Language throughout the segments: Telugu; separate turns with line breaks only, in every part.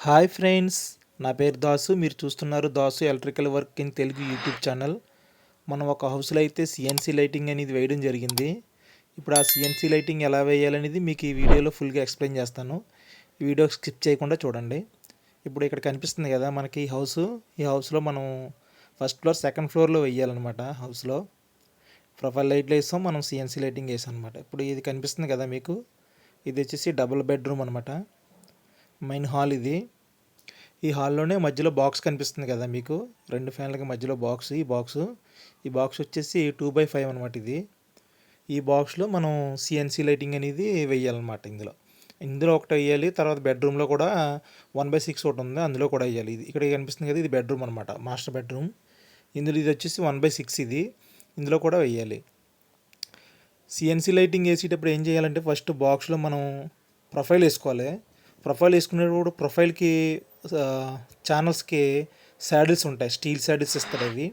హాయ్ ఫ్రెండ్స్, నా పేరు దాసు. మీరు చూస్తున్నారు Dasu electrical work in Telugu YouTube channel. మనం ఒక హౌస్లో అయితే సిఎన్సి లైటింగ్ అనేది వేయడం జరిగింది. ఇప్పుడు ఆ సిఎన్సి లైటింగ్ ఎలా వేయాలనేది మీకు ఈ వీడియోలో ఫుల్గా ఎక్స్ప్లెయిన్ చేస్తాను. ఈ వీడియో స్కిప్ చేయకుండా చూడండి. ఇప్పుడు ఇక్కడ కనిపిస్తుంది కదా మనకి ఈ హౌస్లో మనం ఫస్ట్ ఫ్లోర్ సెకండ్ ఫ్లోర్లో వేయాలన్నమాట. హౌస్లో ప్రొఫైల్ లైట్లు వేసాం, మనం సిఎన్సి లైటింగ్ వేసాం అనమాట. ఇప్పుడు ఇది కనిపిస్తుంది కదా మీకు, ఇది వచ్చేసి డబుల్ బెడ్రూమ్ అనమాట. మెయిన్ హాల్ ఇది. ఈ హాల్లోనే మధ్యలో బాక్స్ కనిపిస్తుంది కదా మీకు, రెండు ఫ్యాన్లకి మధ్యలో బాక్స్. ఈ బాక్స్ వచ్చేసి 2x5 అనమాట. ఈ బాక్స్లో మనం సిఎన్సి లైటింగ్ అనేది వేయాలన్నమాట. ఇందులో ఒకటి వేయాలి, తర్వాత బెడ్రూమ్లో కూడా 1/6 ఒకటి ఉంది, అందులో కూడా వేయాలి. ఇది ఇక్కడ కనిపిస్తుంది కదా, ఇది బెడ్రూమ్ అనమాట, మాస్టర్ బెడ్రూమ్. ఇది వచ్చేసి 1/6 ఇందులో కూడా వేయాలి. సిఎన్సి లైటింగ్ వేసేటప్పుడు ఏం చేయాలంటే ఫస్ట్ బాక్స్లో మనం ప్రొఫైల్ వేసుకోవాలి. ప్రొఫైల్ వేసుకునేటప్పుడు ప్రొఫైల్కి ఛానల్స్కి శాడిల్స్ ఉంటాయి, స్టీల్ శాడిల్స్ ఇస్తారు అవి.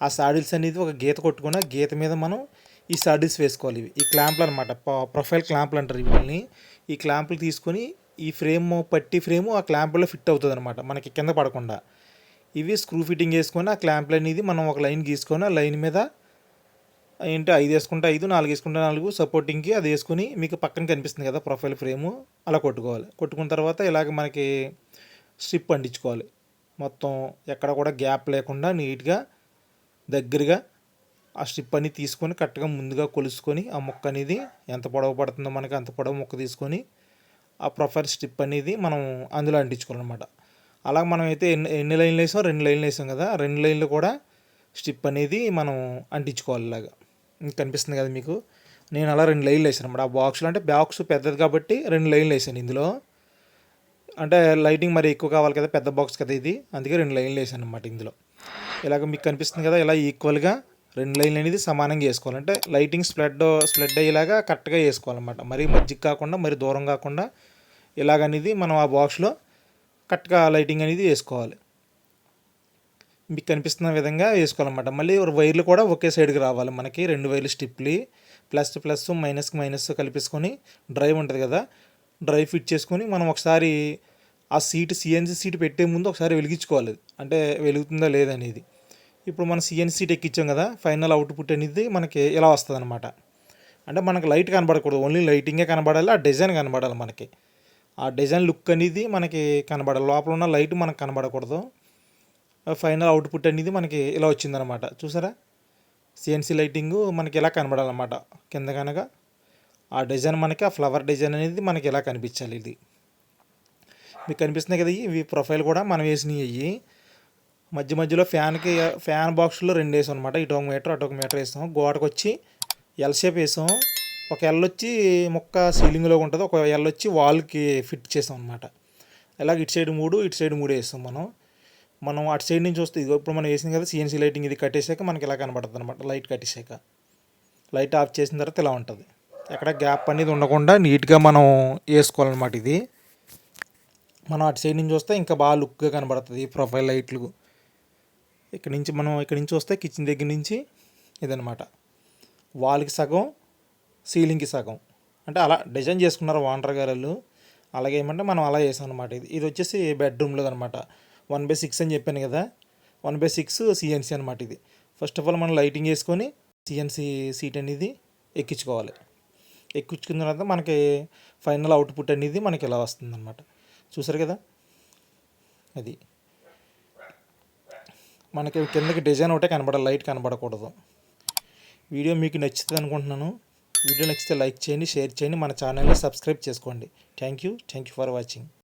ఆ శాడిల్స్ అనేది ఒక గీత కొట్టుకుని ఆ గీత మీద మనం ఈ శాడిల్స్ వేసుకోవాలి. ఇవి ఈ క్లాంప్లు అనమాట, ప్రొఫైల్ క్లాంప్లు అంటారు వీటిని. ఈ క్లాంప్లు తీసుకొని ఈ ఫ్రేము ఆ క్లాంప్లో ఫిట్ అవుతుంది అనమాట, మనకి కింద పడకుండా. ఇవి స్క్రూ ఫిట్టింగ్ వేసుకొని ఆ క్లాంప్లు అనేది మనం ఒక లైన్ గీసుకొని ఆ లైన్ మీద 5 వేసుకుంటే 5, 4 వేసుకుంటే 4 సపోర్టింగ్కి అది వేసుకుని మీకు పక్కన కనిపిస్తుంది కదా ప్రొఫైల్ ఫ్రేము, అలా కొట్టుకోవాలి. కొట్టుకున్న తర్వాత ఇలాగ మనకి స్ట్రిప్ అంటించుకోవాలి. మొత్తం ఎక్కడ కూడా గ్యాప్ లేకుండా నీట్గా దగ్గరగా ఆ స్ట్రిప్ అనేది తీసుకొని కరెక్ట్గా ముందుగా కొలుసుకొని ఆ ముక్క అనేది ఎంత పొడవు పడుతుందో మనకి అంత పొడవు ముక్క తీసుకొని ఆ ప్రొఫైల్ స్ట్రిప్ అనేది మనం అందులో అంటించుకోవాలన్నమాట. అలాగ మనం అయితే ఎన్ని లైన్లు వేసాం, 2 లైన్లు వేసాం కదా, 2 లైన్లు కూడా స్ట్రిప్ అనేది మనం అంటించుకోవాలి. ఇలాగా కనిపిస్తుంది కదా మీకు, నేను అలా 2 లైన్లు వేసాను అన్నమాట. ఆ బాక్స్లో అంటే బాక్స్ పెద్దది కాబట్టి 2 లైన్లు వేసాను. ఇందులో అంటే లైటింగ్ మరి ఎక్కువ కావాలి కదా, పెద్ద బాక్స్ కదా ఇది, అందుకే 2 లైన్లు వేసాను అనమాట. ఇందులో ఇలాగ మీకు కనిపిస్తుంది కదా, ఇలా ఈక్వల్గా 2 లైన్లు అనేది సమానంగా వేసుకోవాలి. అంటే లైటింగ్ స్ప్రెడ్ అయ్యేలాగా కరెక్ట్గా వేసుకోవాలన్నమాట. మరీ మధ్యకి కాకుండా మరీ దూరం కాకుండా ఇలాగనేది మనం ఆ బాక్స్లో కరెక్ట్గా లైటింగ్ అనేది వేసుకోవాలి. మీకు కనిపిస్తున్న విధంగా వేసుకోవాలన్నమాట. మళ్ళీ వైర్లు కూడా ఒకే సైడ్కి రావాలి మనకి, 2 వైర్లు స్టిప్లు ప్లస్ మైనస్ కలిపేసుకొని డ్రైవ్ ఉంటుంది కదా, డ్రైవ్ ఫిట్ చేసుకొని మనం ఒకసారి ఆ సిఎన్సీ సీట్ పెట్టే ముందు ఒకసారి వెలిగించుకోవాలి, అంటే వెలుగుతుందా లేదనేది. ఇప్పుడు మనం సిఎన్సీ సీట్ ఎక్కించాం కదా, ఫైనల్ అవుట్పుట్ అనేది మనకి ఇలా వస్తుంది అనమాట. అంటే మనకి లైట్ కనబడకూడదు, ఓన్లీ లైటింగే కనబడాలి, ఆ డిజైన్ కనబడాలి మనకి. ఆ డిజైన్ లుక్ అనేది మనకి కనబడాలి, లోపల ఉన్న లైట్ మనకు కనబడకూడదు. ఫైనల్ అవుట్పుట్ అనేది మనకి ఇలా వచ్చిందనమాట. చూసారా, సిఎన్సీ లైటింగు మనకి ఇలా కనబడాలన్నమాట. కింద కనుక ఆ డిజైన్ మనకి, ఆ ఫ్లవర్ డిజైన్ అనేది మనకి ఇలా కనిపించాలి. ఇది మీకు కనిపిస్తున్నాయి కదా, ఇవి ప్రొఫైల్ కూడా మనం వేసినవి అయ్యి. మధ్యలో ఫ్యాన్ బాక్స్లో 2 వేసాం అనమాట. ఇటు 1 మీటర్ అటు 1 మీటర్ వేసాం. గోడకు వచ్చి ఎల్ షేప్ వేసాం. ఒక ఎల్ వచ్చి మొక్క సీలింగ్లో ఉంటుంది, ఒక ఎల్ వచ్చి వాల్కి ఫిట్ చేసాం అనమాట. ఇలాగ ఇటు సైడ్ 3 వేసాం. మనం అటు సైడ్ నుంచి వస్తే ఇది ఇప్పుడు మనం వేసింది కదా సిఎన్సీ లైటింగ్, ఇది కట్టేసాక మనకి ఇలా కనబడుతుంది అనమాట. లైట్ కట్టేసాక లైట్ ఆఫ్ చేసిన తర్వాత ఇలా ఉంటుంది. ఎక్కడ గ్యాప్ అనేది ఉండకుండా నీట్గా మనం వేసుకోవాలన్నమాట. ఇది మనం అటు సైడ్ నుంచి వస్తే ఇంకా బాగా లుక్గా కనబడుతుంది ప్రొఫైల్ లైట్లు. ఇక్కడ నుంచి వస్తే కిచెన్ దగ్గర నుంచి ఇదనమాట, వాల్కి సగం సీలింగ్కి సగం, అంటే అలా డిజైన్ చేసుకున్నారు ఓనర్ గారు. అలాగే ఏమంటే మనం అలా వేసాం అనమాట. ఇది వచ్చేసి బెడ్రూమ్లో అనమాట. 1/6 అని చెప్పాను కదా, 1/6 సిఎన్సీ అనమాట. ఇది ఫస్ట్ ఆఫ్ ఆల్ మనం లైటింగ్ వేసుకొని సిఎన్సీ సీట్ అనేది ఎక్కించుకోవాలి. ఎక్కించుకున్న తర్వాత మనకి ఫైనల్ అవుట్పుట్ అనేది మనకి ఇలా వస్తుంది అనమాట. చూసారు కదా, అది మనకి కిందకి డిజైన్ ఒకటే కనబడాలి, లైట్ కనబడకూడదు. వీడియో మీకు నచ్చుతుంది అనుకుంటున్నాను. వీడియో నచ్చితే లైక్ చేయండి, షేర్ చేయండి, మన ఛానల్ని సబ్స్క్రైబ్ చేసుకోండి. Thank you for watching.